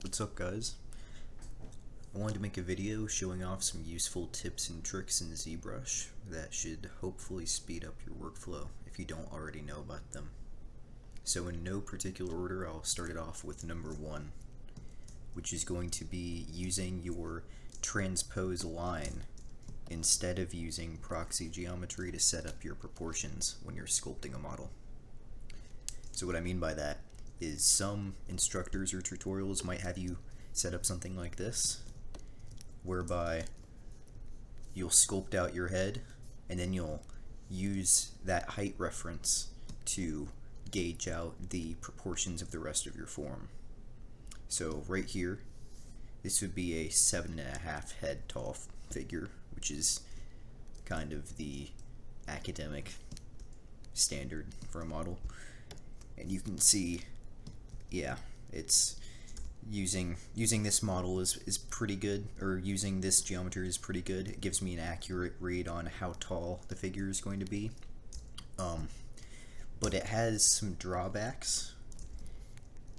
What's up, guys? I wanted to make a video showing off some useful tips and tricks in ZBrush that should hopefully speed up your workflow if you don't already know about them. So in no particular order, I'll start it off with number 1, which is going to be using your transpose line instead of using proxy geometry to set up your proportions when you're sculpting a model. So what I mean by that is some instructors or tutorials might have you set up something like this, whereby you'll sculpt out your head and then you'll use that height reference to gauge out the proportions of the rest of your form. So right here, this would be a 7.5 head tall figure, which is kind of the academic standard for a model. And you can see, yeah, it's using this model is pretty good, or using this geometry is pretty good. It gives me an accurate read on how tall the figure is going to be. But it has some drawbacks.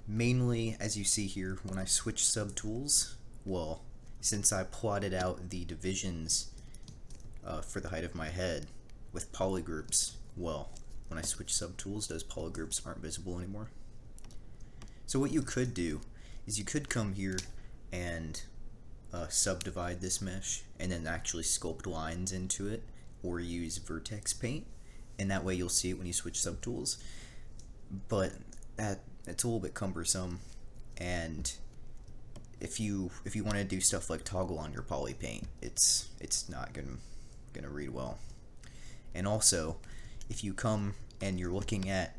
Mainly, as you see here, when I switch subtools, well, since I plotted out the divisions for the height of my head with polygroups, well, when I switch subtools, those polygroups aren't visible anymore. So what you could do is you could come here and subdivide this mesh and then actually sculpt lines into it, or use vertex paint, and that way you'll see it when you switch subtools. But it's a little bit cumbersome, and if you want to do stuff like toggle on your poly paint, it's not gonna read well. And also, if you come and you're looking at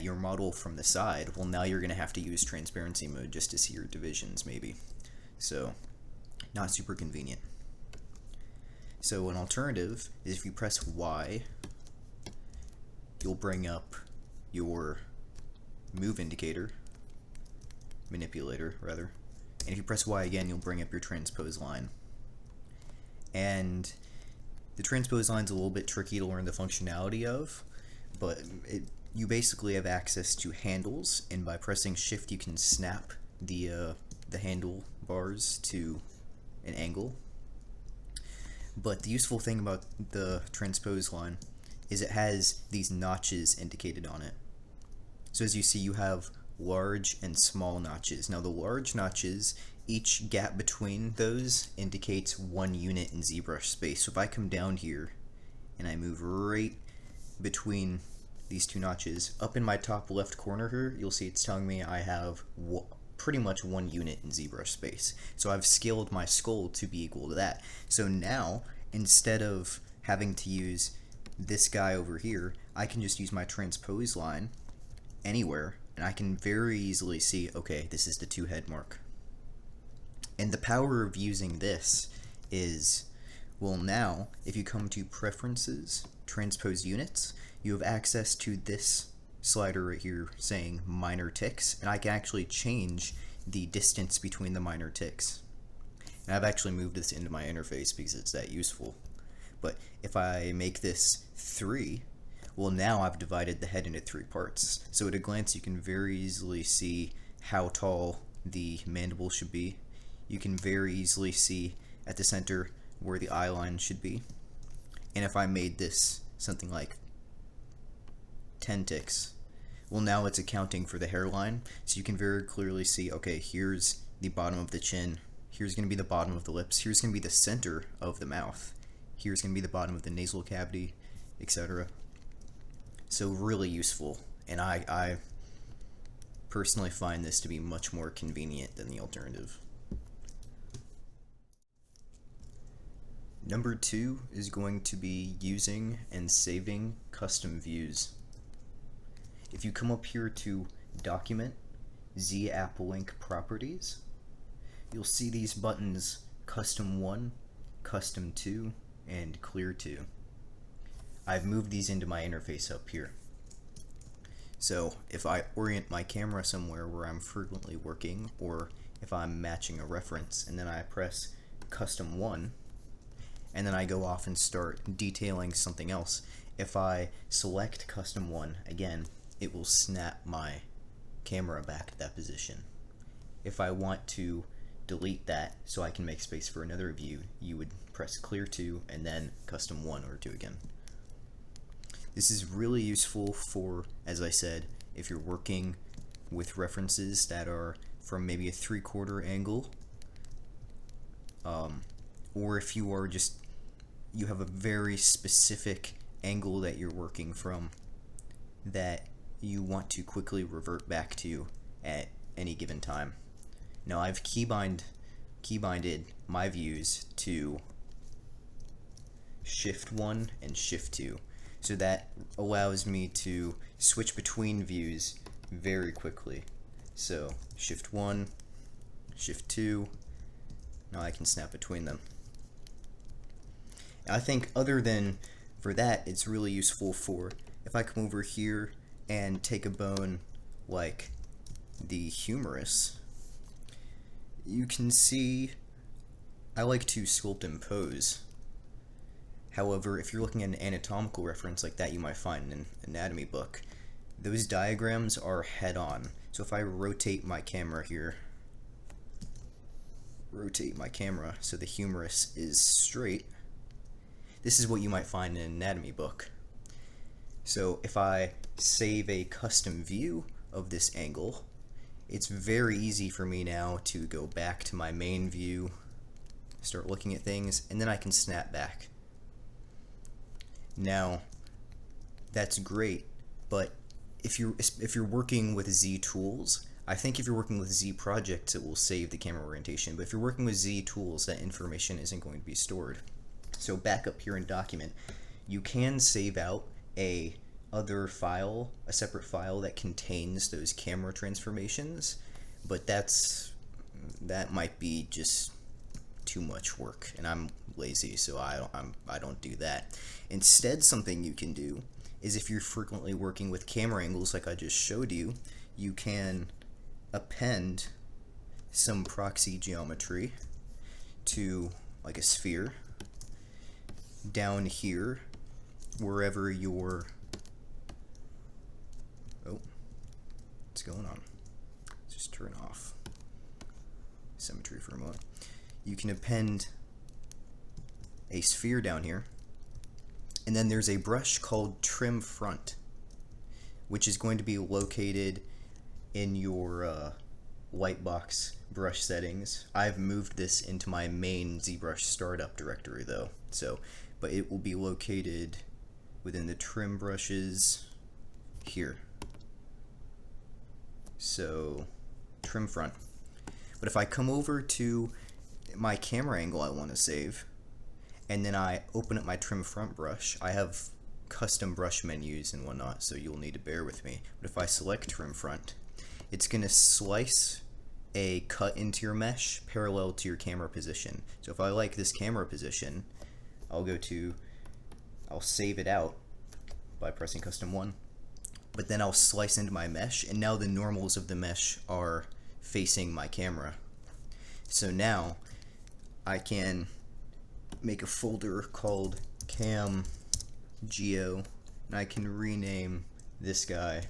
your model from the side, well, now you're gonna have to use transparency mode just to see your divisions, maybe. So not super convenient. So an alternative is if you press Y, you'll bring up your move indicator, manipulator rather, and if you press Y again, you'll bring up your transpose line. And the transpose line's a little bit tricky to learn the functionality of, but you basically have access to handles, and by pressing shift you can snap the handle bars to an angle. But the useful thing about the transpose line is it has these notches indicated on it. So as you see, you have large and small notches. Now the large notches, each gap between those indicates 1 unit in ZBrush space. So if I come down here and I move right between these two notches, up in my top left corner here, you'll see it's telling me I have pretty much 1 unit in ZBrush space. So I've scaled my skull to be equal to that. So now, instead of having to use this guy over here, I can just use my transpose line anywhere, and I can very easily see, okay, this is the 2 head mark. And the power of using this is, well, now if you come to preferences, transpose units, you have access to this slider right here saying minor ticks, and I can actually change the distance between the minor ticks. And I've actually moved this into my interface because it's that useful. But if I make this 3, well, now I've divided the head into 3 parts. So at a glance you can very easily see how tall the mandible should be. You can very easily see at the center where the eye line should be. And if I made this something like 10 ticks, well, now it's accounting for the hairline, so you can very clearly see, okay, here's the bottom of the chin, here's going to be the bottom of the lips, here's going to be the center of the mouth, here's going to be the bottom of the nasal cavity, etc. So really useful, and I personally find this to be much more convenient than the alternative. Number 2 is going to be using and saving custom views. If you come up here to Document, ZAppLink Properties, you'll see these buttons Custom 1, Custom 2, and Clear 2. I've moved these into my interface up here. So if I orient my camera somewhere where I'm frequently working, or if I'm matching a reference, and then I press Custom 1, and then I go off and start detailing something else, if I select Custom 1 again, it will snap my camera back to that position. if I want to delete that so I can make space for another view, you would press clear 2 and then custom 1 or 2 again. This is really useful for, as I said, if you're working with references that are from maybe a 3/4 angle, or if you are you have a very specific angle that you're working from that you want to quickly revert back to at any given time. Now I've keybinded my views to Shift 1 and Shift 2, so that allows me to switch between views very quickly. So Shift 1, Shift 2, now I can snap between them. I think other than for that, it's really useful for if I come over here and take a bone like the humerus, you can see I like to sculpt and pose. However, if you're looking at an anatomical reference like that you might find in an anatomy book, those diagrams are head-on. So if I rotate my camera here, rotate my camera so the humerus is straight, this is what you might find in an anatomy book. So if I save a custom view of this angle, it's very easy for me now to go back to my main view, start looking at things, and then I can snap back. Now, that's great, but if you're working with ZTools, I think if you're working with Z projects, it will save the camera orientation, but if you're working with ZTools, that information isn't going to be stored. So back up here in Document, you can save out a separate file that contains those camera transformations, but that might be just too much work, and I'm lazy, so I don't do that. Instead, something you can do is if you're frequently working with camera angles like I just showed you, you can append some proxy geometry to like a sphere down here wherever your what's going on? Let's just turn off symmetry for a moment. You can append a sphere down here, and then there's a brush called Trim Front, which is going to be located in your Lightbox brush settings. I've moved this into my main ZBrush startup directory though, but it will be located within the trim brushes here. So Trim Front. But if I come over to my camera angle I want to save, and then I open up my Trim Front brush, I have custom brush menus and whatnot, so you'll need to bear with me. But if I select Trim Front, it's going to slice a cut into your mesh parallel to your camera position. So if I like this camera position, I'll save it out by pressing Custom 1, but then I'll slice into my mesh, and now the normals of the mesh are facing my camera. So now I can make a folder called Cam Geo, and I can rename this guy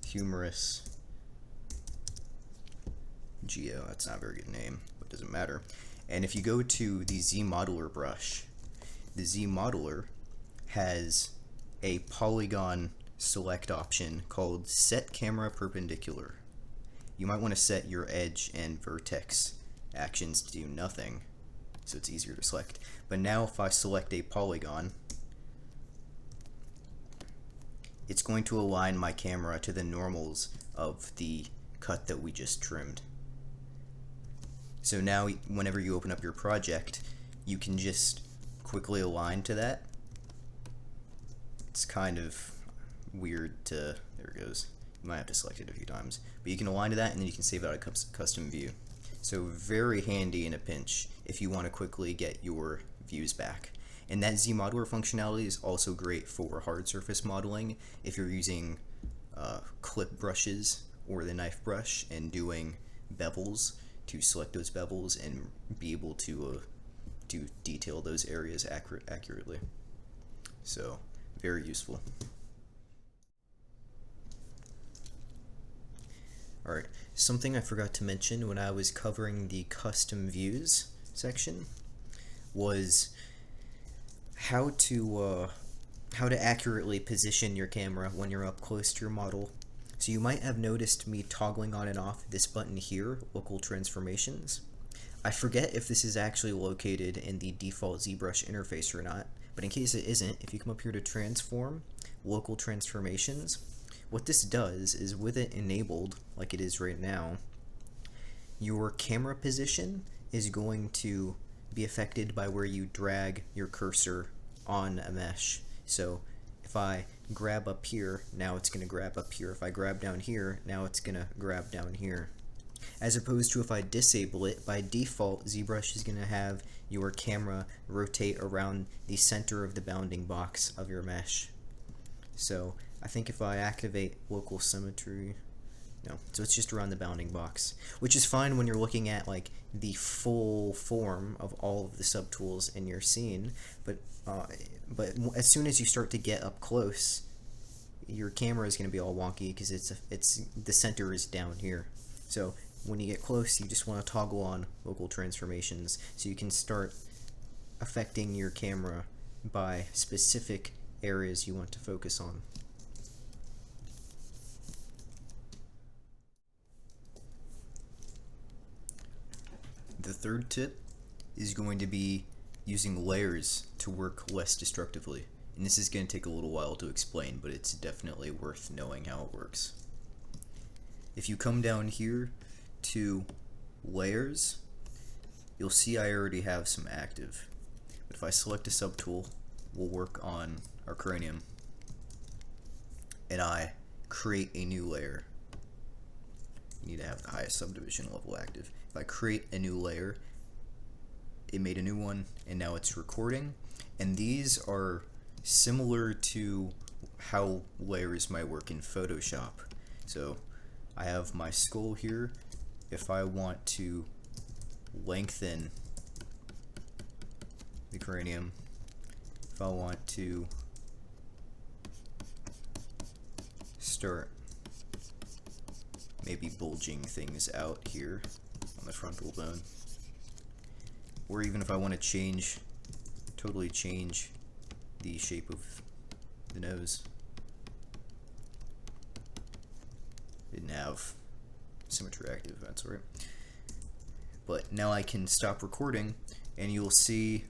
Humerus Geo. That's not a very good name, but it doesn't matter. And if you go to the Z Modeler brush, the Z Modeler has a polygon select option called Set Camera Perpendicular. You might want to set your edge and vertex actions to do nothing, so it's easier to select. But now if I select a polygon, it's going to align my camera to the normals of the cut that we just trimmed. So now whenever you open up your project, you can just quickly align to that. It's kind of weird to, there it goes. You might have to select it a few times, but you can align to that, and then you can save out a custom view. So very handy in a pinch if you want to quickly get your views back. And that Z Modeler functionality is also great for hard surface modeling if you're using clip brushes or the knife brush and doing bevels to select those bevels and be able to detail those areas accurately. So very useful. Alright, something I forgot to mention when I was covering the custom views section was how to accurately position your camera when you're up close to your model. So you might have noticed me toggling on and off this button here, local transformations. I forget if this is actually located in the default ZBrush interface or not, but in case it isn't, if you come up here to transform, local transformations, what this does is with it enabled, like it is right now, your camera position is going to be affected by where you drag your cursor on a mesh. So if I grab up here, now it's going to grab up here. If I grab down here, now it's going to grab down here. As opposed to if I disable it, by default ZBrush is going to have your camera rotate around the center of the bounding box of your mesh. So I think if I activate local symmetry, no, so it's just around the bounding box, which is fine when you're looking at like the full form of all of the subtools in your scene, but as soon as you start to get up close, your camera is going to be all wonky because it's the center is down here. So when you get close, you just want to toggle on local transformations so you can start affecting your camera by specific areas you want to focus on. The third tip is going to be using layers to work less destructively. And this is going to take a little while to explain, but it's definitely worth knowing how it works. If you come down here to layers, you'll see I already have some active. But if I select a subtool, we'll work on our cranium, and I create a new layer. You need to have the highest subdivision level active. If I create a new layer, it made a new one, and now it's recording. And these are similar to how layers might work in Photoshop. So I have my skull here. If I want to lengthen the cranium, if I want to start maybe bulging things out here on the frontal bone, or even if I want to totally change the shape of the nose. Didn't have symmetry active, that's right. But now I can stop recording, and you'll see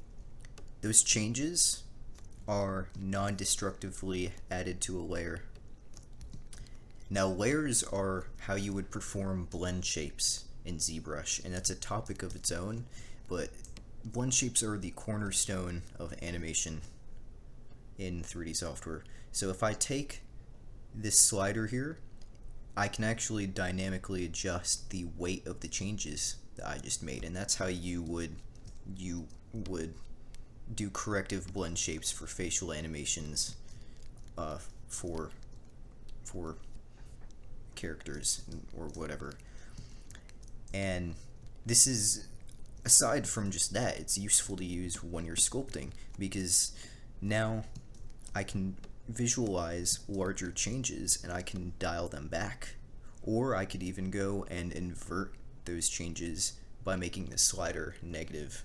those changes are non-destructively added to a layer. Now layers are how you would perform blend shapes in ZBrush, and that's a topic of its own, but blend shapes are the cornerstone of animation in 3D software. So if I take this slider here, I can actually dynamically adjust the weight of the changes that I just made, and that's how you would do corrective blend shapes for facial animations for characters or whatever. And this is, aside from just that, it's useful to use when you're sculpting, because now I can visualize larger changes and I can dial them back, or I could even go and invert those changes by making the slider negative.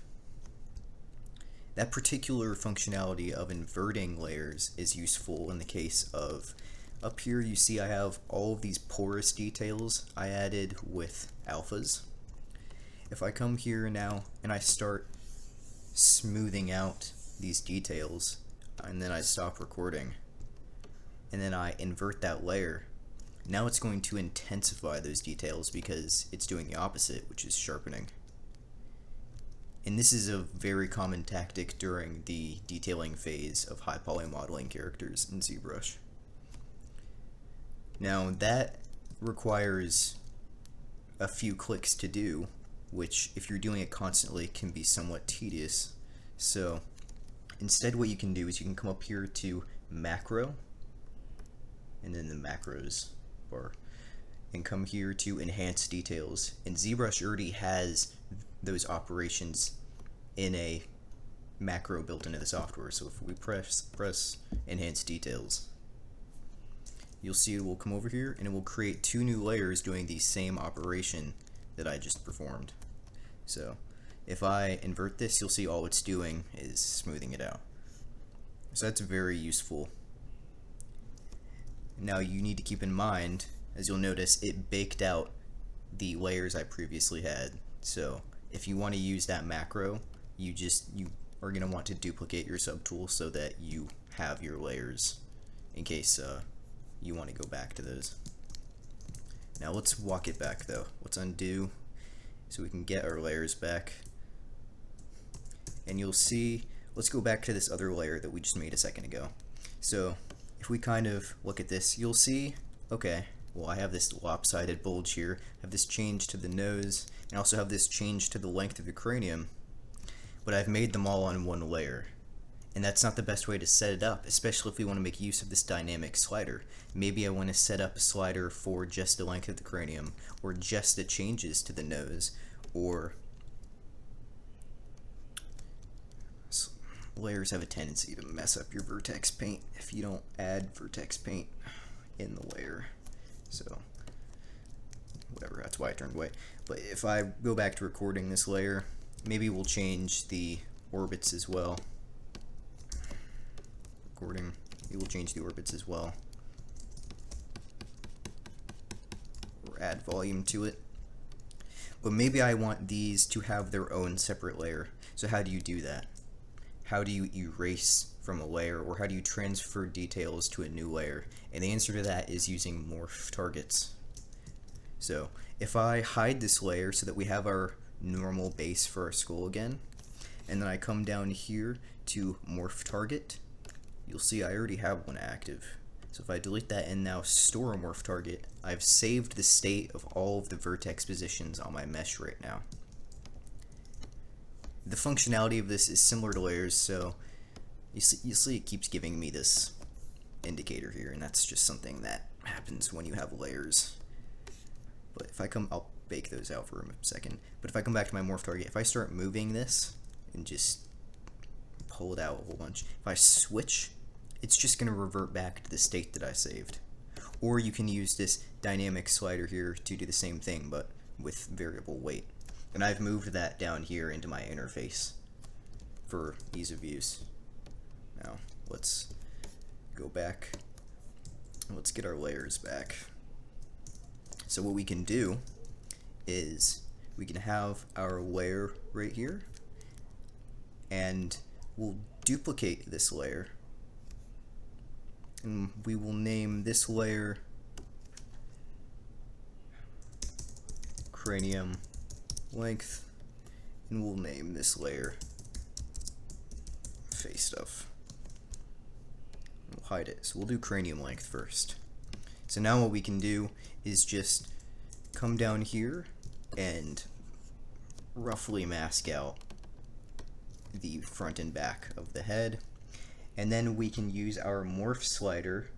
That particular functionality of inverting layers is useful in the case of, up here you see I have all of these porous details I added with alphas. If I come here now and I start smoothing out these details, and then I stop recording, and then I invert that layer, now it's going to intensify those details because it's doing the opposite, which is sharpening. And this is a very common tactic during the detailing phase of high poly modeling characters in ZBrush. Now that requires a few clicks to do, which if you're doing it constantly can be somewhat tedious. So instead what you can do is you can come up here to macro, and then the macros bar, and come here to enhance details. And ZBrush already has those operations in a macro built into the software. So if we press enhance details, you'll see it will come over here and it will create two new layers doing the same operation that I just performed. So if I invert this, you'll see all it's doing is smoothing it out. So that's very useful. Now you need to keep in mind, as you'll notice, it baked out the layers I previously had. So if you want to use that macro, you are going to want to duplicate your subtool so that you have your layers in case you want to go back to those. Now let's walk it back though. Let's undo so we can get our layers back. And you'll see, let's go back to this other layer that we just made a second ago. So if we kind of look at this, you'll see, okay, well, I have this lopsided bulge here, I have this change to the nose, and also have this change to the length of the cranium, but I've made them all on one layer. And that's not the best way to set it up, especially if we want to make use of this dynamic slider. Maybe I want to set up a slider for just the length of the cranium, or just the changes to the nose, or layers have a tendency to mess up your vertex paint if you don't add vertex paint in the layer. So whatever, that's why I turned white. But if I go back to recording this layer, maybe we'll change the orbits as well. Recording, we will change the orbits as well, or add volume to it. But maybe I want these to have their own separate layer. So how do you do that? How do you erase from a layer, or how do you transfer details to a new layer? And the answer to that is using morph targets. So if I hide this layer so that we have our normal base for our skull again, and then I come down here to morph target, you'll see I already have one active. So if I delete that and now store a morph target, I've saved the state of all of the vertex positions on my mesh right now. The functionality of this is similar to layers, so you see it keeps giving me this indicator here, and that's just something that happens when you have layers. But if I I'll bake those out for a second, but if I come back to my morph target, if I start moving this and just pull it out a whole bunch, if I switch, it's just going to revert back to the state that I saved. Or you can use this dynamic slider here to do the same thing, but with variable weight. And I've moved that down here into my interface for ease of use. Now let's go back. Let's get our layers back. So what we can do is we can have our layer right here, and we'll duplicate this layer, and we will name this layer cranium length, and we'll name this layer face stuff. We'll hide it. So we'll do cranium length first. So now what we can do is just come down here and roughly mask out the front and back of the head, and then we can use our morph slider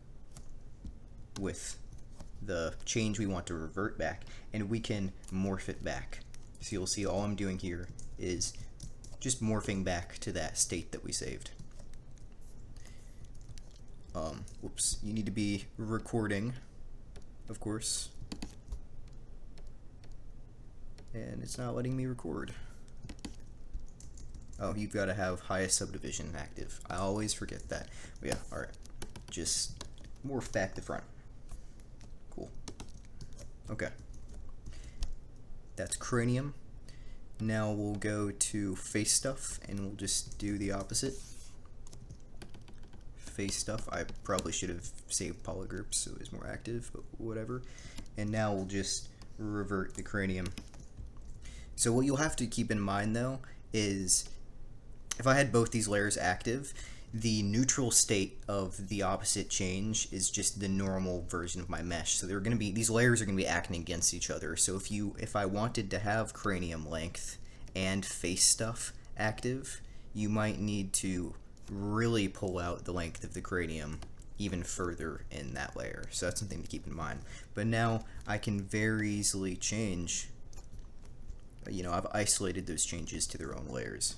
with the change we want to revert back, and we can morph it back. So you'll see all I'm doing here is just morphing back to that state that we saved. Whoops, you need to be recording, of course, and it's not letting me record. Oh, you've got to have highest subdivision active. I always forget that. But yeah, alright. Just morph back the front. Cool. Okay. That's cranium. Now we'll go to face stuff, and we'll just do the opposite. Face stuff. I probably should have saved polygroups so it was more active, but whatever. And now we'll just revert the cranium. So what you'll have to keep in mind though is if I had both these layers active, the neutral state of the opposite change is just the normal version of my mesh. So they're going to be, these layers are going to be acting against each other. So if I wanted to have cranium length and face stuff active, you might need to really pull out the length of the cranium even further in that layer. So that's something to keep in mind. But now I can very easily change, you know, I've isolated those changes to their own layers.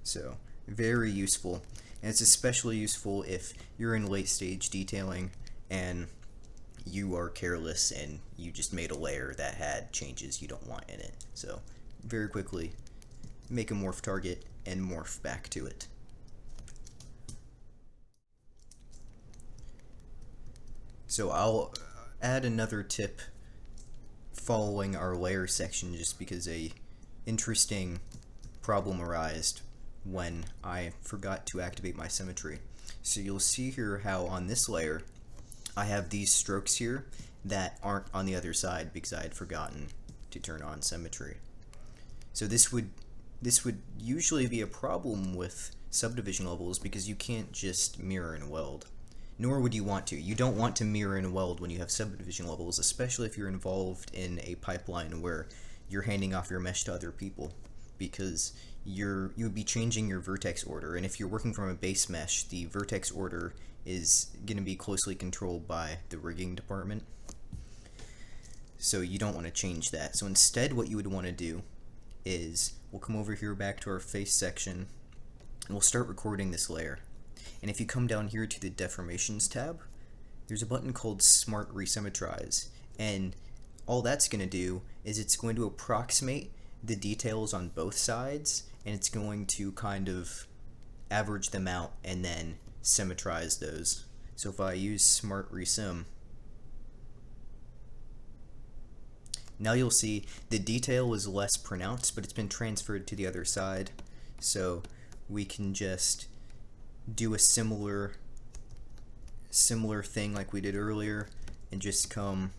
So very useful. And it's especially useful if you're in late stage detailing and you are careless and you just made a layer that had changes you don't want in it. So very quickly, make a morph target and morph back to it. So I'll add another tip following our layer section just because a interesting problem arose when I forgot to activate my symmetry. So you'll see here how on this layer I have these strokes here that aren't on the other side because I had forgotten to turn on symmetry. So this would usually be a problem with subdivision levels because you can't just mirror and weld. Nor would you want to. You don't want to mirror and weld when you have subdivision levels, especially if you're involved in a pipeline where you're handing off your mesh to other people, because you would be changing your vertex order, and if you're working from a base mesh, the vertex order is going to be closely controlled by the rigging department. So you don't want to change that. So instead what you would want to do is we'll come over here back to our face section and we'll start recording this layer. And if you come down here to the Deformations tab, there's a button called Smart Resymmetrize, and all that's going to do is it's going to approximate the details on both sides, and it's going to kind of average them out and then symmetrize those. So if I use Smart Resym, now you'll see the detail is less pronounced, but it's been transferred to the other side. So we can just do a similar thing like we did earlier and just come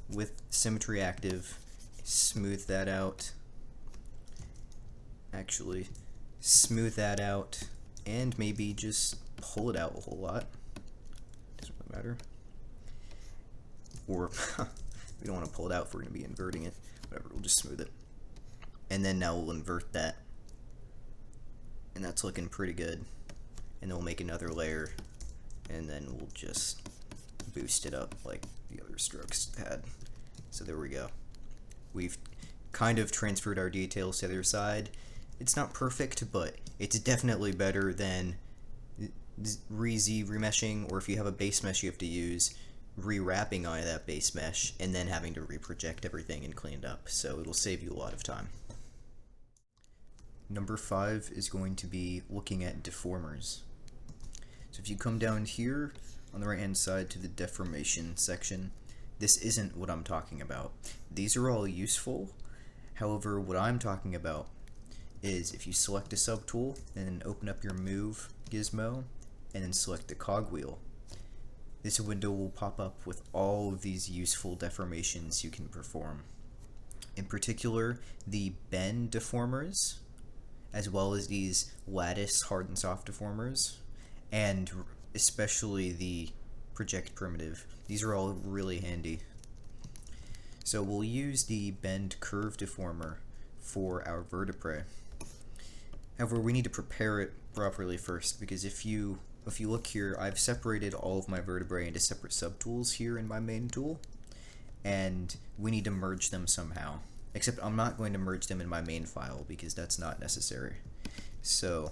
with symmetry active, smooth that out, actually smooth that out, and maybe just pull it out a whole lot. Doesn't really matter. Or we don't want to pull it out if we're going to be inverting it. Whatever, we'll just smooth it. And then now we'll invert that. And that's looking pretty good. And then we'll make another layer, and then we'll just boost it up like the other strokes had. So there we go. We've kind of transferred our details to the other side. It's not perfect, but it's definitely better than remeshing, or if you have a base mesh you have to use, rewrapping onto that base mesh and then having to reproject everything and clean it up. So it'll save you a lot of time. Number 5 is going to be looking at deformers. So if you come down here on the right hand side to the deformation section, this isn't what I'm talking about. These are all useful. However, what I'm talking about is if you select a subtool and then open up your move gizmo and then select the cogwheel, this window will pop up with all of these useful deformations you can perform. In particular, the bend deformers, as well as these lattice hard and soft deformers, and especially the project primitive. These are all really handy. So we'll use the bend curve deformer for our vertebrae. However, we need to prepare it properly first, because if you look here, I've separated all of my vertebrae into separate subtools here in my main tool, and we need to merge them somehow. Except I'm not going to merge them in my main file because that's not necessary. So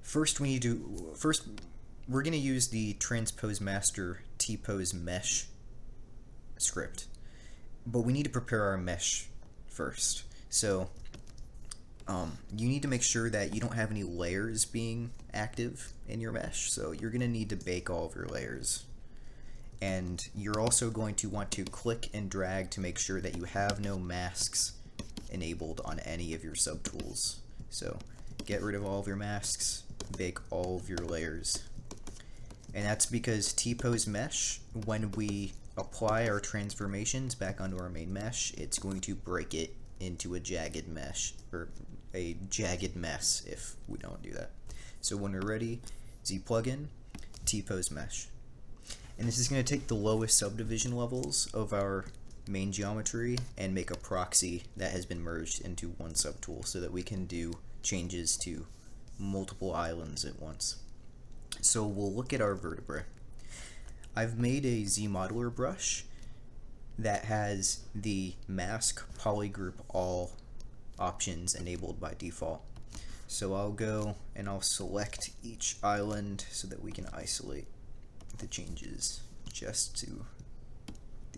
first we're going to use the Transpose master Tpose mesh script, but we need to prepare our mesh first. So you need to make sure that you don't have any layers being active in your mesh, so you're going to need to bake all of your layers. And you're also going to want to click and drag to make sure that you have no masks enabled on any of your subtools. So get rid of all of your masks, bake all of your layers. And that's because Tpose mesh, when we apply our transformations back onto our main mesh, it's going to break it into a jagged mesh, or a jagged mess if we don't do that. So when we're ready, Z plugin, Tpose mesh. And this is going to take the lowest subdivision levels of our main geometry and make a proxy that has been merged into one subtool so that we can do changes to multiple islands at once. So we'll look at our vertebrae. I've made a Z modeler brush that has the mask polygroup all options enabled by default. So I'll go and I'll select each island so that we can isolate the changes just to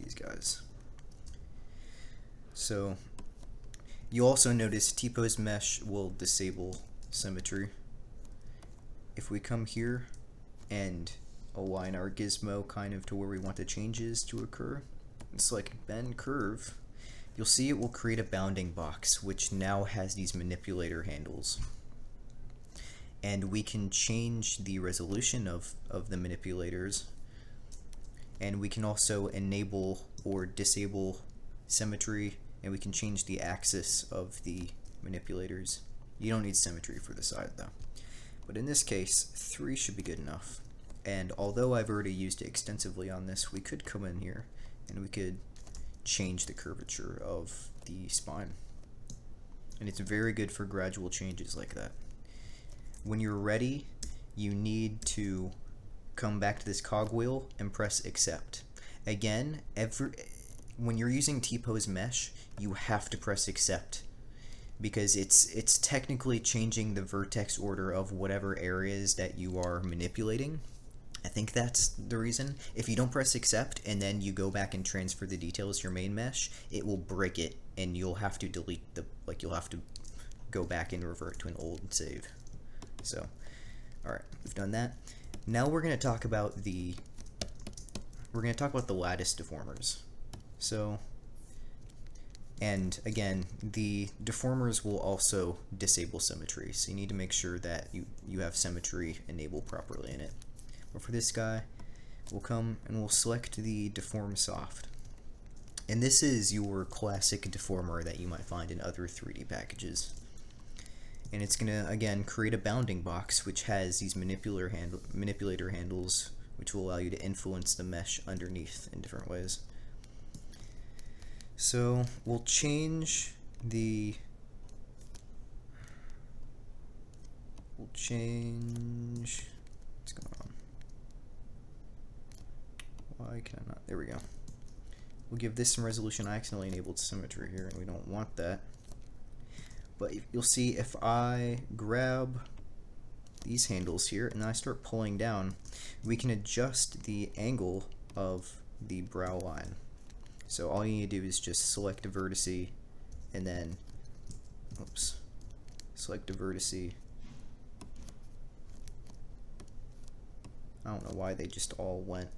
these guys. So you also notice Tpose mesh will disable symmetry. If we come here and align our gizmo kind of to where we want the changes to occur and select bend curve, you'll see it will create a bounding box which now has these manipulator handles. And we can change the resolution of the manipulators, and we can also enable or disable symmetry, and we can change the axis of the manipulators. You don't need symmetry for the side though. But in this case, 3 should be good enough. And although I've already used it extensively on this, we could come in here and we could change the curvature of the spine. And it's very good for gradual changes like that. When you're ready, you need to come back to this cogwheel and press accept. Again, when you're using Tpose mesh, you have to press accept, because it's technically changing the vertex order of whatever areas that you are manipulating. I think that's the reason. If you don't press accept and then you go back and transfer the details to your main mesh, it will break it and you'll have to delete you'll have to go back and revert to an old save. So, alright, we've done that. Now we're going to talk about the lattice deformers. So, and again, the deformers will also disable symmetry, so you need to make sure that you have symmetry enabled properly in it. But for this guy, we'll come and we'll select the deform soft. And this is your classic deformer that you might find in other 3D packages. And it's going to, again, create a bounding box which has these manipulator handles, which will allow you to influence the mesh underneath in different ways. So we'll change the what's going on? Why can I not? There we go. We'll give this some resolution. I accidentally enabled symmetry here, and we don't want that. But you'll see if I grab these handles here and I start pulling down, we can adjust the angle of the brow line. So all you need to do is just select a vertex and then, select a vertex. I don't know why they just all went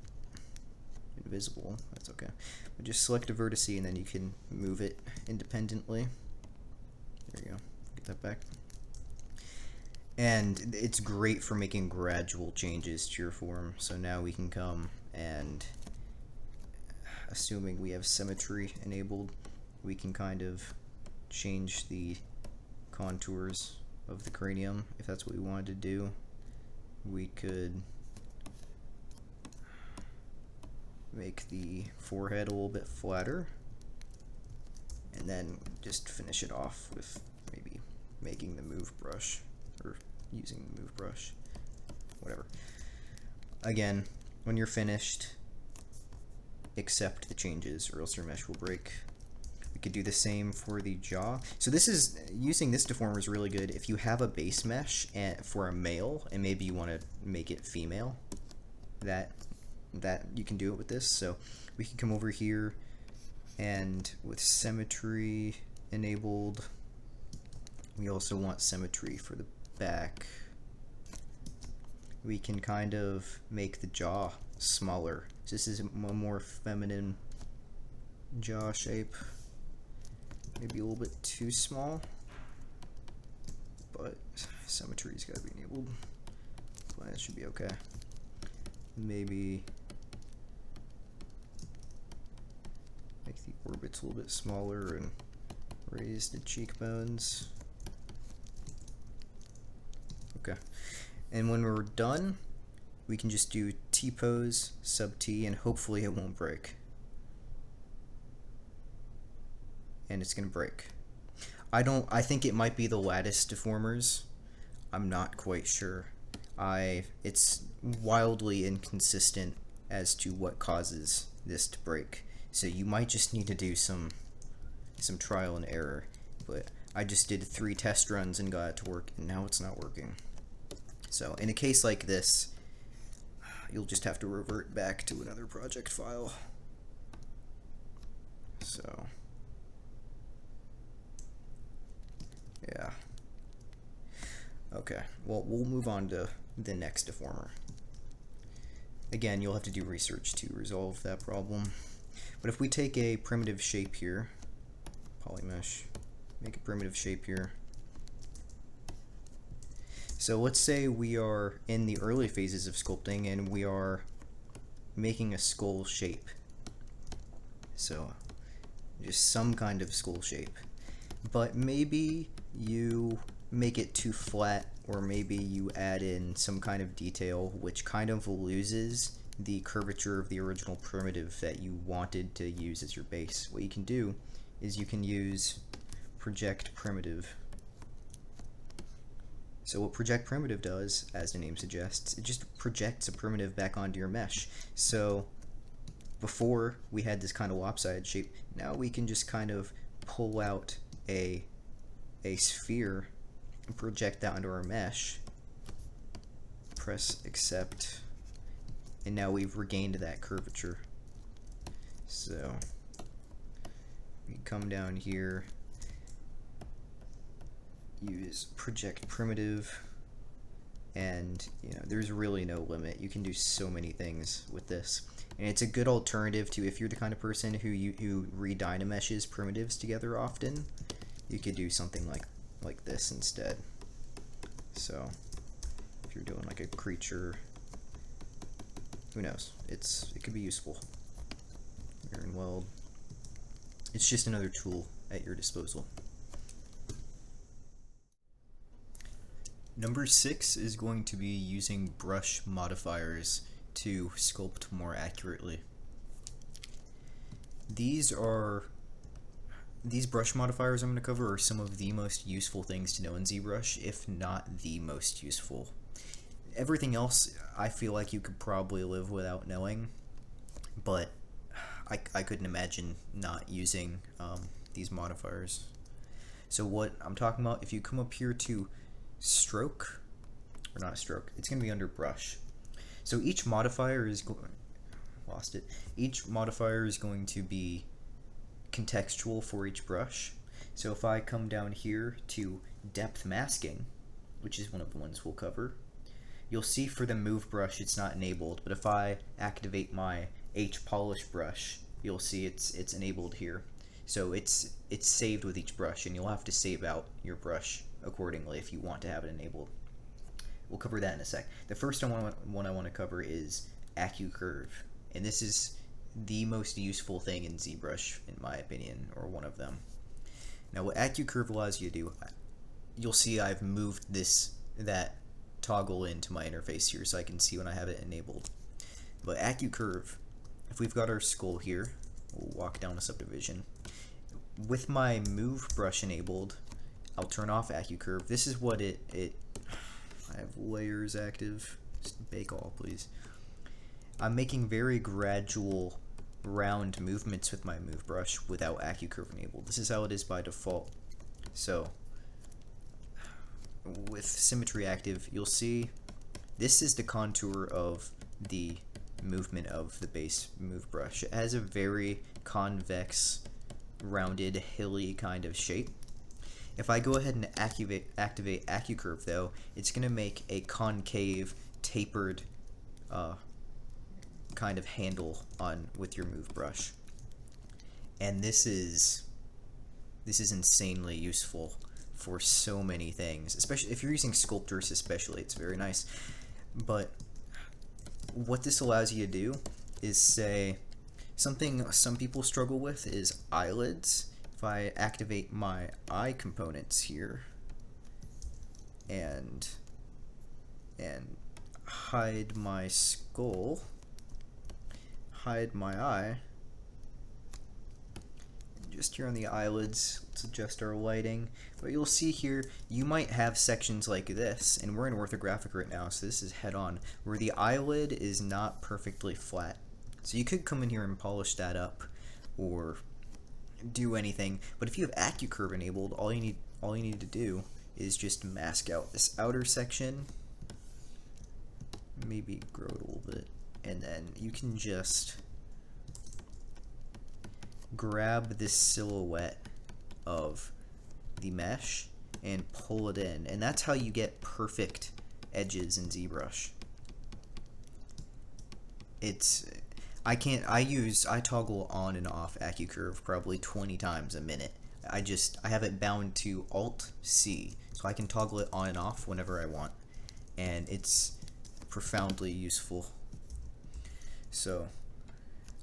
invisible. That's okay. But just select a vertex and then you can move it independently. There you go. Get that back. And it's great for making gradual changes to your form. So now we can come and, assuming we have symmetry enabled, we can kind of change the contours of the cranium if that's what we wanted to do. We could make the forehead a little bit flatter, and then just finish it off with maybe making the move brush, or using the move brush, whatever. Again, when you're finished, accept the changes or else your mesh will break. We could do the same for the jaw. So this is, using this deformer is really good if you have a base mesh for a male and maybe you want to make it female. That you can do it with this. So we can come over here and with symmetry enabled, we also want symmetry for the back. We can kind of make the jaw smaller. So this is a more feminine jaw shape. Maybe a little bit too small, but symmetry's got to be enabled. But it should be okay. Maybe make the orbits a little bit smaller and raise the cheekbones. Okay. And when we're done, we can just do Tpose, sub T, and hopefully it won't break. And it's gonna break. I think it might be the lattice deformers. I'm not quite sure. It's wildly inconsistent as to what causes this to break. So you might just need to do some trial and error. But I just did 3 test runs and got it to work, and now it's not working. So in a case like this, you'll just have to revert back to another project file. So yeah. Okay, well, we'll move on to the next deformer. Again, you'll have to do research to resolve that problem. But if we take a primitive shape here, polymesh, make a primitive shape here. So let's say we are in the early phases of sculpting and we are making a skull shape. So just some kind of skull shape. But maybe you make it too flat, or maybe you add in some kind of detail which kind of loses the curvature of the original primitive that you wanted to use as your base. What you can do is you can use project primitive. So what project primitive does, as the name suggests, it just projects a primitive back onto your mesh. So before we had this kind of lopsided shape, now we can just kind of pull out a sphere and project that onto our mesh, press accept, and now we've regained that curvature. So we come down here, use project primitive, and there's really no limit. You can do so many things with this, and it's a good alternative to if you're the kind of person who re-Dynameshes primitives together often. You could do something like this instead. So if you're doing like a creature, who knows, it could be useful. Mirror and weld. It's just another tool at your disposal. Number 6 is going to be using brush modifiers to sculpt more accurately. These brush modifiers I'm going to cover are some of the most useful things to know in ZBrush, if not the most useful. Everything else I feel like you could probably live without knowing, but I couldn't imagine not using these modifiers. So what I'm talking about, if you come up here to stroke, or not stroke, it's going to be under brush. So each modifier is each modifier is going to be contextual for each brush. So if I come down here to depth masking, which is one of the ones we'll cover, you'll see for the move brush it's not enabled, but if I activate my H polish brush, you'll see it's enabled here. So it's saved with each brush, and you'll have to save out your brush accordingly if you want to have it enabled. We'll cover that in a sec. The first one I want to cover is Accucurve, and this is the most useful thing in ZBrush, in my opinion, or one of them. Now what Accucurve allows you to do, you'll see I've moved that toggle into my interface here so I can see when I have it enabled. But Accucurve, if we've got our skull here, we'll walk down a subdivision. With my move brush enabled, I'll turn off Accucurve. This is what I have layers active. Just bake all, please. I'm making very gradual round movements with my move brush without Accucurve enabled. This is how it is by default. So with symmetry active, you'll see this is the contour of the movement of the base move brush. It has a very convex, rounded, hilly kind of shape. If I go ahead and activate Accucurve, though, it's going to make a concave, tapered kind of handle with your move brush, and this is insanely useful for so many things, especially if you're using sculptors. Especially, it's very nice. But what this allows you to do is say something some people struggle with is eyelids. If I activate my eye components here and hide my skull, hide my eye, just here on the eyelids, let's adjust our lighting. But you'll see here, you might have sections like this, and we're in orthographic right now, so this is head on, where the eyelid is not perfectly flat. So you could come in here and polish that up, or do anything. But if you have Accucurve enabled, all you need to do is just mask out this outer section, maybe grow it a little bit, and then you can just grab this silhouette of the mesh and pull it in, and that's how you get perfect edges in ZBrush. I toggle on and off Accucurve probably 20 times a minute. I have it bound to Alt-C, so I can toggle it on and off whenever I want, and it's profoundly useful. So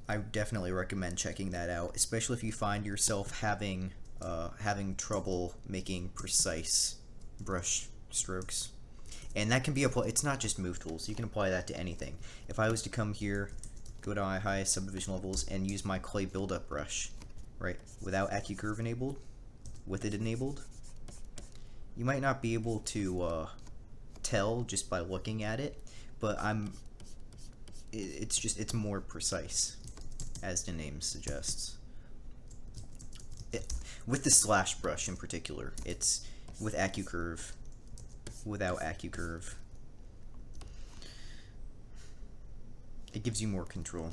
I definitely recommend checking that out, especially if you find yourself having trouble making precise brush strokes. And that can be applied, it's not just move tools, you can apply that to anything. If I was to come here, go to my highest subdivision levels, and use my clay buildup brush, right, without Accucurve enabled, with it enabled, you might not be able to tell just by looking at it, but it's more precise, as the name suggests. With the slash brush in particular, it's with Accucurve. Without Accucurve, it gives you more control.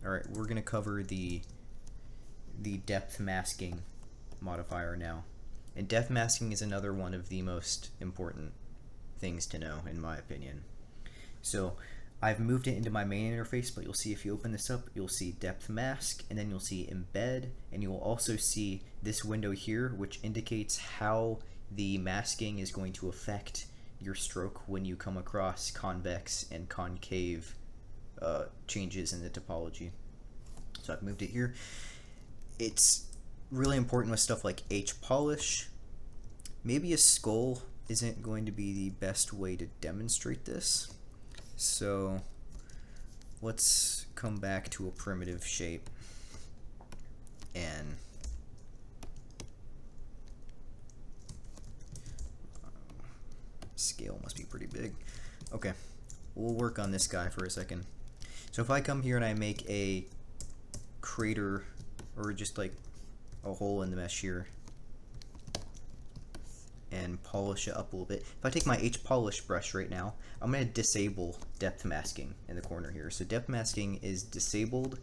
Alright, we're going to cover the depth masking modifier now. And depth masking is another one of the most important things to know, in my opinion. So I've moved it into my main interface, but you'll see if you open this up, you'll see depth mask, and then you'll see embed, and you will also see this window here, which indicates how the masking is going to affect your stroke when you come across convex and concave changes in the topology. So I've moved it here. It's really important with stuff like H-polish. Maybe a skull isn't going to be the best way to demonstrate this. So let's come back to a primitive shape and scale must be pretty big. Okay, we'll work on this guy for a second. So if I come here and I make a crater, or just like a hole in the mesh here, and polish it up a little bit. If I take my H-polish brush right now, I'm going to disable depth masking in the corner here. So depth masking is disabled,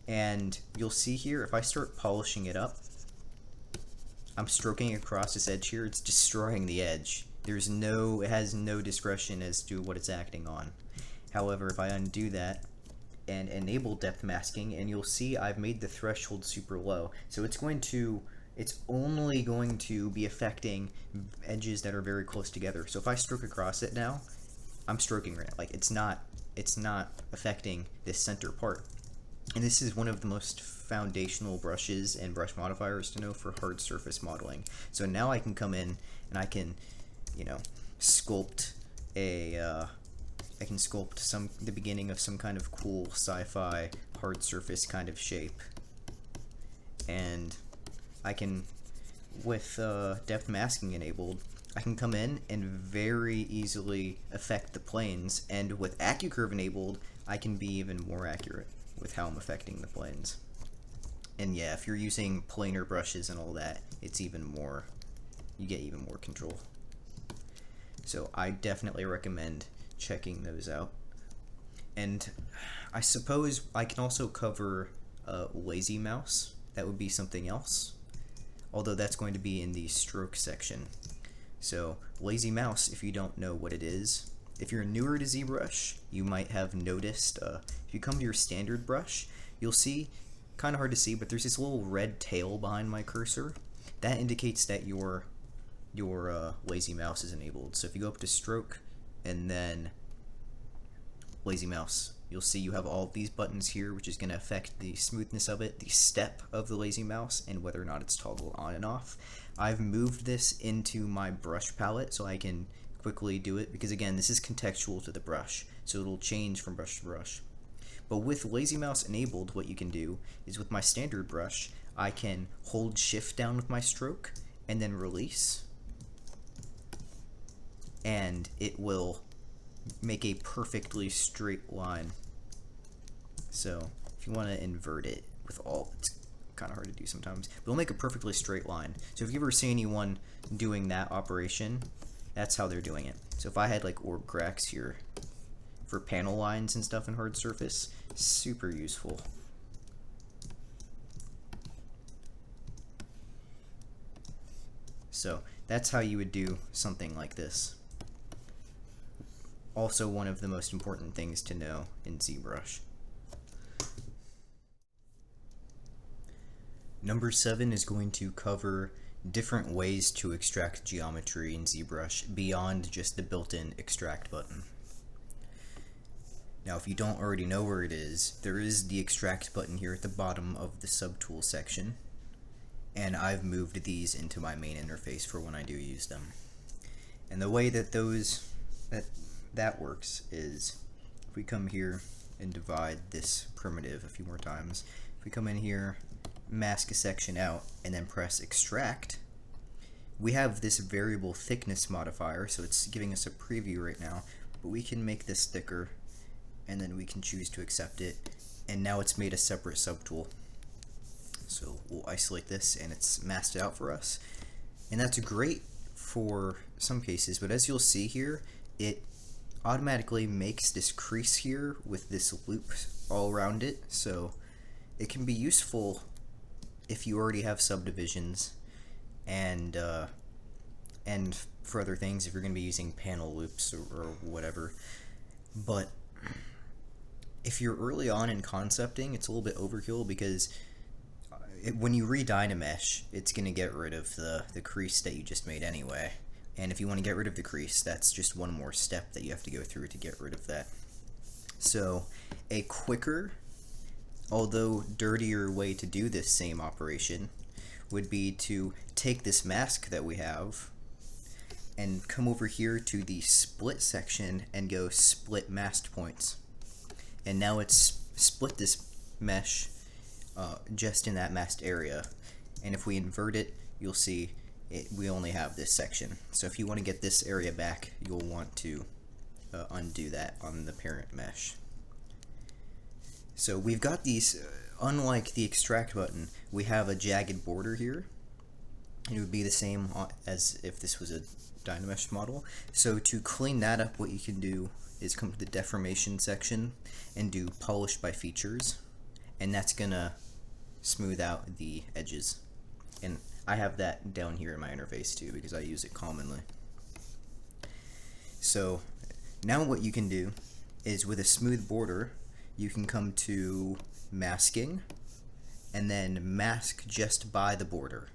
and you'll see here, if I start polishing it up, I'm stroking across this edge here, it's destroying the edge. It has no discretion as to what it's acting on. However, if I undo that and enable depth masking, and you'll see I've made the threshold super low, so it's only going to be affecting edges that are very close together. So if I stroke across it now, I'm stroking right now. Like it's not affecting this center part. And this is one of the most foundational brushes and brush modifiers to know for hard surface modeling. So now I can come in and I can, sculpt the beginning of some kind of cool sci-fi hard surface kind of shape. And I can, with depth masking enabled, I can come in and very easily affect the planes, and with Accucurve enabled, I can be even more accurate with how I'm affecting the planes. And yeah, if you're using planar brushes and all that, it's even more, you get even more control. So I definitely recommend checking those out. And I suppose I can also cover lazy mouse. That would be something else, although that's going to be in the stroke section. So lazy mouse, if you don't know what it is, if you're newer to ZBrush, you might have noticed, if you come to your standard brush, you'll see, kind of hard to see, but there's this little red tail behind my cursor. That indicates that your lazy mouse is enabled. So if you go up to stroke and then lazy mouse, you'll see you have all of these buttons here, which is going to affect the smoothness of it, the step of the lazy mouse, and whether or not it's toggled on and off. I've moved this into my brush palette so I can quickly do it, because again, this is contextual to the brush, so it'll change from brush to brush. But with lazy mouse enabled, what you can do is with my standard brush, I can hold shift down with my stroke and then release, and it will make a perfectly straight line. So if you want to invert it with all, it's kind of hard to do sometimes, but it'll make a perfectly straight line. So if you ever see anyone doing that operation, that's how they're doing it. So if I had like orb cracks here for panel lines and stuff in hard surface, super useful. So that's how you would do something like this. Also one of the most important things to know in ZBrush. Number 7 is going to cover different ways to extract geometry in ZBrush beyond just the built-in extract button. Now, if you don't already know where it is, there is the extract button here at the bottom of the subtool section, and I've moved these into my main interface for when I do use them. And the way that that works is, if we come here and divide this primitive a few more times, if we come in here, mask a section out, and then press extract, we have this variable thickness modifier, so it's giving us a preview right now, but we can make this thicker, and then we can choose to accept it, and now it's made a separate subtool. So we'll isolate this, and it's masked out for us, and that's great for some cases, but as you'll see here, it automatically makes this crease here with this loop all around it, so it can be useful if you already have subdivisions and for other things if you're going to be using panel loops or whatever. But if you're early on in concepting, it's a little bit overkill because when you re-Dynamesh, it's going to get rid of the crease that you just made anyway. And if you want to get rid of the crease, that's just one more step that you have to go through to get rid of that. So a quicker, although dirtier way to do this same operation would be to take this mask that we have and come over here to the split section and go split masked points. And now it's split this mesh just in that masked area. And if we invert it, you'll see we only have this section. So if you want to get this area back, you'll want to undo that on the parent mesh. So we've got these, unlike the extract button, we have a jagged border here. It would be the same as if this was a Dynamesh model. So to clean that up, what you can do is come to the deformation section and do polish by features, and that's gonna smooth out the edges. And I have that down here in my interface too because I use it commonly. So now what you can do is with a smooth border, you can come to masking and then mask just by the border.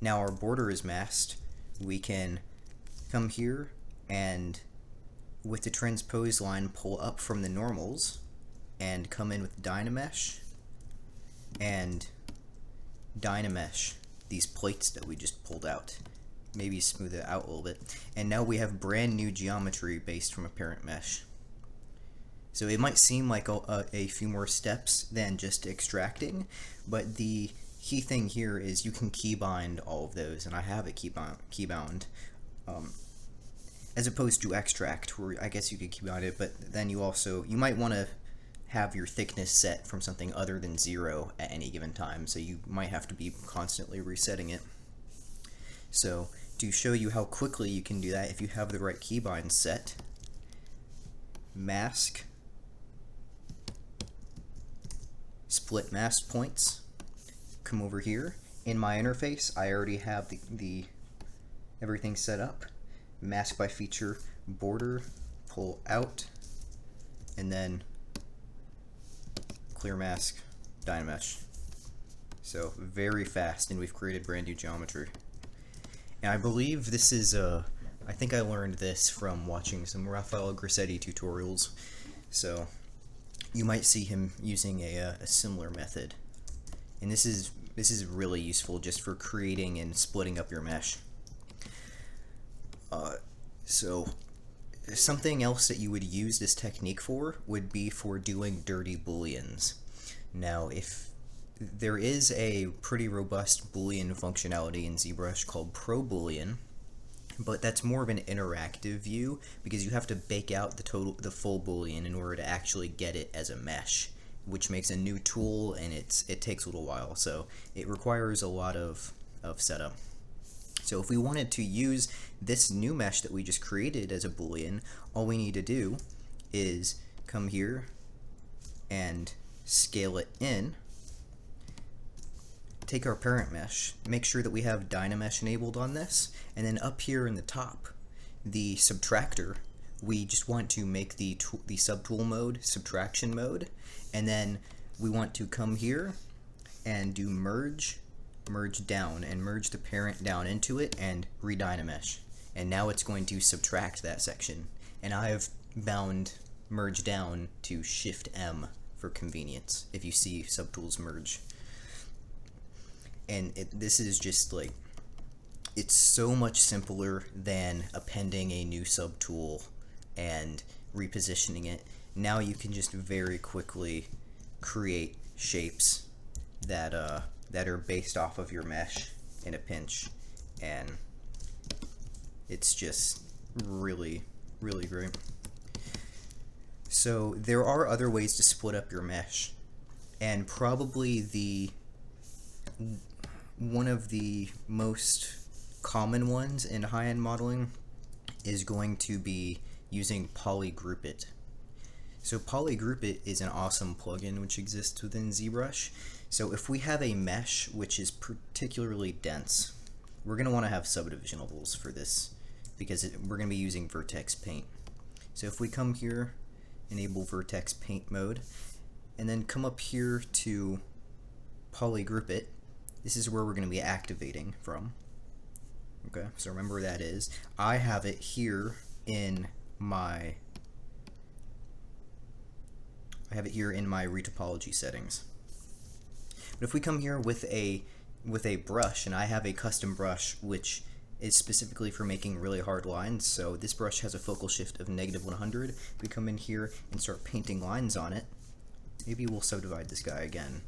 Now our border is masked. We can come here and with the transpose line pull up from the normals and come in with Dynamesh and Dynamesh these plates that we just pulled out. Maybe smooth it out a little bit. And now we have brand new geometry based from a parent mesh. So it might seem like a few more steps than just extracting, but the key thing here is you can keybind all of those, and I have it keybound, as opposed to extract, where I guess you could keybind it, but then you might want to have your thickness set from something other than 0 at any given time, so you might have to be constantly resetting it. So to show you how quickly you can do that if you have the right keybind set, mask, split mask points, come over here. In my interface, I already have the everything set up. Mask by feature, border, pull out, and then clear mask, Dynamesh. So very fast, and we've created brand new geometry. And I believe this is I think I learned this from watching some Raffaele Grassetti tutorials. So you might see him using a similar method. And this is really useful just for creating and splitting up your mesh. So something else that you would use this technique for would be for doing dirty Booleans. Now, if there is a pretty robust Boolean functionality in ZBrush called ProBoolean, but that's more of an interactive view because you have to bake out the full Boolean in order to actually get it as a mesh, which makes a new tool, and it takes a little while, so it requires a lot of setup. So if we wanted to use this new mesh that we just created as a Boolean, all we need to do is come here and scale it in, take our parent mesh, make sure that we have Dynamesh enabled on this, and then up here in the top, the subtractor, we just want to make the subtool mode subtraction mode, and then we want to come here and do merge down, and merge the parent down into it and redynamesh. And now it's going to subtract that section. And I have bound merge down to Shift M for convenience if you see subtools merge. And this is just like, it's so much simpler than appending a new subtool and repositioning it. Now you can just very quickly create shapes that are based off of your mesh in a pinch, and it's just really, really great. So there are other ways to split up your mesh, and probably one of the most common ones in high-end modeling is going to be using PolyGroupIt. So PolyGroupIt is an awesome plugin which exists within ZBrush. So if we have a mesh which is particularly dense, we're going to want to have subdivision levels for this because we're going to be using vertex paint. So if we come here, enable vertex paint mode, and then come up here to PolyGroupIt, this is where we're going to be activating from. Okay, so remember where that is. I have it here in my retopology settings. But if we come here with a brush, and I have a custom brush which is specifically for making really hard lines, so this brush has a focal shift of -100. We come in here and start painting lines on it. Maybe we'll subdivide this guy again.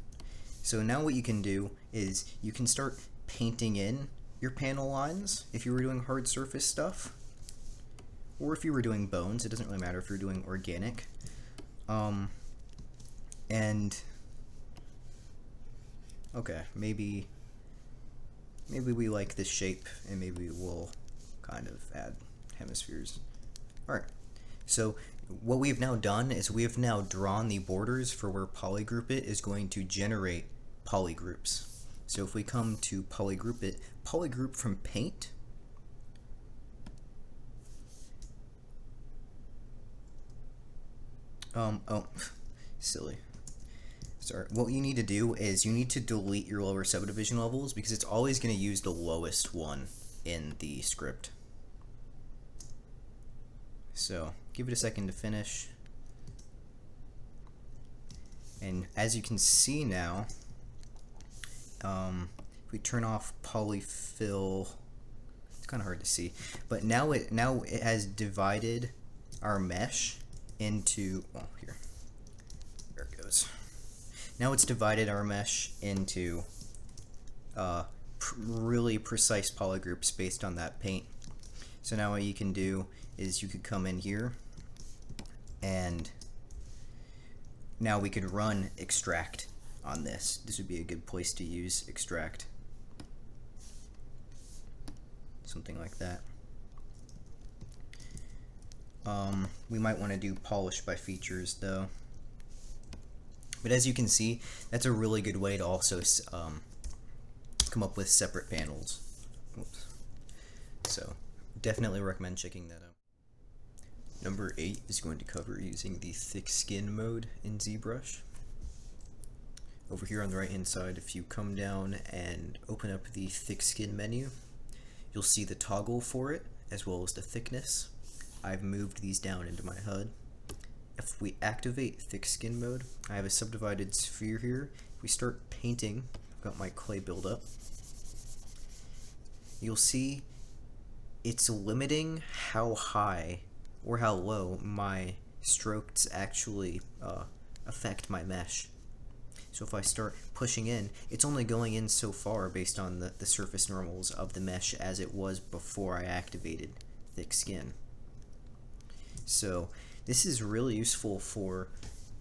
So now what you can do is you can start painting in your panel lines if you were doing hard surface stuff, or if you were doing bones. It doesn't really matter if you're doing organic. And okay, maybe we like this shape, and maybe we'll kind of add hemispheres. Alright, so what we've now done is we have now drawn the borders for where PolyGroupIt is going to generate polygroups. So if we come to PolyGroupIt, polygroup from paint, oh, silly. Sorry. What you need to do is you need to delete your lower subdivision levels because it's always going to use the lowest one in the script. So give it a second to finish. And as you can see now, if we turn off polyfill, it's kind of hard to see, but now it has divided our mesh into, well, here, there it goes. Now it's divided our mesh into really precise polygroups based on that paint. So now what you can do is you could come in here, and now we could run extract on this. This would be a good place to use extract. Something like that. We might want to do polish by features though. But as you can see, that's a really good way to also come up with separate panels. Oops. So definitely recommend checking that out. Number 8 is going to cover using the thick skin mode in ZBrush. Over here on the right hand side, if you come down and open up the thick skin menu, you'll see the toggle for it as well as the thickness. I've moved these down into my HUD. If we activate thick skin mode, I have a subdivided sphere here. If we start painting, I've got my clay buildup. You'll see it's limiting how high or how low my strokes actually affect my mesh. So if I start pushing in, it's only going in so far based on the surface normals of the mesh as it was before I activated thick skin. So this is really useful for,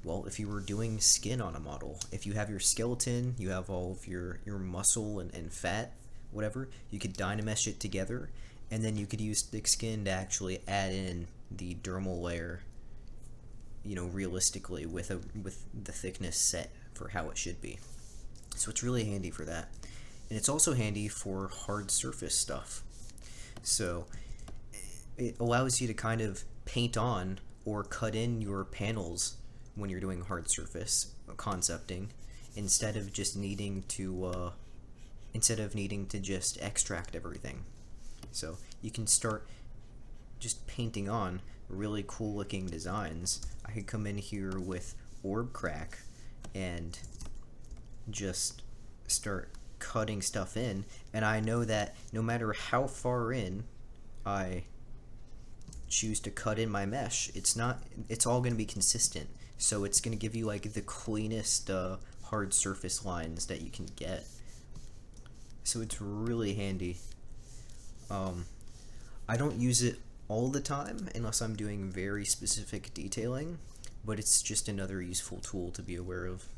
well, if you were doing skin on a model. If you have your skeleton, you have all of your muscle and fat, whatever, you could Dynamesh it together, and then you could use thick skin to actually add in the dermal layer, you know, realistically with the thickness set for how it should be. So it's really handy for that. And it's also handy for hard surface stuff. So it allows you to kind of paint on or cut in your panels when you're doing hard surface concepting, instead of needing to just extract everything. So you can start just painting on really cool looking designs. I could come in here with orb crack and just start cutting stuff in, and I know that no matter how far in I choose to cut in my mesh, it's all going to be consistent. So it's going to give you like the cleanest hard surface lines that you can get. So it's really handy. I don't use it all the time unless I'm doing very specific detailing, but it's just another useful tool to be aware of.